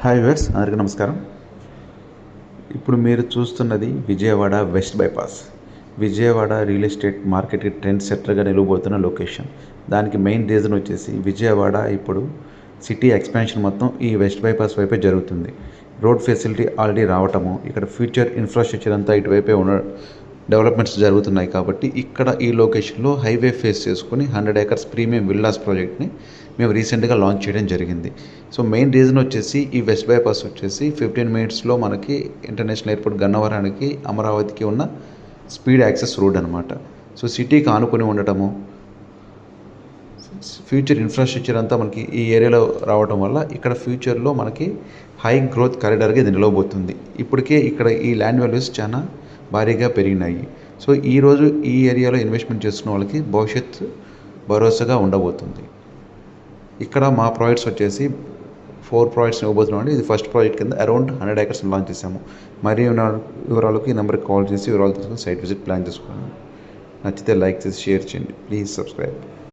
Hi viewers, అందరికీ నమస్కారం. ఇప్పుడు మీరు చూస్తున్నది Vijayawada west bypass. Vijayawada real estate మార్కెట్కి ట్రెండ్ సెట్టర్గా నిలవబోతున్న లొకేషన్. దానికి మెయిన్ రీజన్ వచ్చేసి విజయవాడ ఇప్పుడు సిటీ ఎక్స్పాన్షన్ మొత్తం ఈ వెస్ట్ బైపాస్ వైపే జరుగుతుంది. రోడ్ ఫెసిలిటీ ఆల్రెడీ రావటము, ఇక్కడ ఫ్యూచర్ ఇన్ఫ్రాస్ట్రక్చర్ అంతా ఇటువైపే ఉన్న డెవలప్మెంట్స్ జరుగుతున్నాయి. కాబట్టి ఇక్కడ ఈ లొకేషన్లో హైవే ఫేస్ చేసుకుని 100 acres ప్రీమియం విల్లాస్ ప్రాజెక్ట్ని మేము రీసెంట్గా లాంచ్ చేయడం జరిగింది. సో మెయిన్ రీజన్ వచ్చేసి ఈ వెస్ట్ బైపాస్ వచ్చేసి 15 minutesలో మనకి ఇంటర్నేషనల్ ఎయిర్పోర్ట్ గన్నవరానికి, అమరావతికి ఉన్న స్పీడ్ యాక్సెస్ రోడ్ అనమాట. సో సిటీకి ఆనుకొని ఉండటము, ఫ్యూచర్ ఇన్ఫ్రాస్ట్రక్చర్ అంతా మనకి ఈ ఏరియాలో రావడం వల్ల ఇక్కడ ఫ్యూచర్లో మనకి హై గ్రోత్ కారిడార్గా ఇది నిలవబోతుంది. ఇప్పటికే ఇక్కడ ఈ ల్యాండ్ వాల్యూస్ చాలా భారీగా పెరిగినాయి. సో ఈరోజు ఈ ఏరియాలో ఇన్వెస్ట్మెంట్ చేస్తున్న వాళ్ళకి భవిష్యత్తు భరోసాగా ఉండబోతుంది. ఇక్కడ మా ప్రాజెక్ట్స్ వచ్చేసి 4 ప్రాజెక్ట్స్ ఇవ్వబోతున్నాం. ఇది ఫస్ట్ ప్రాజెక్ట్ కింద అరౌండ్ 100 acres లాంచ్ చేసాము. మరియు వివరాలకి ఈ నెంబర్కి కాల్ చేసి వివరాలు తీసుకుని సైట్ విజిట్ ప్లాన్ చేసుకోండి. నచ్చితే లైక్ చేసి షేర్ చేయండి. Please subscribe.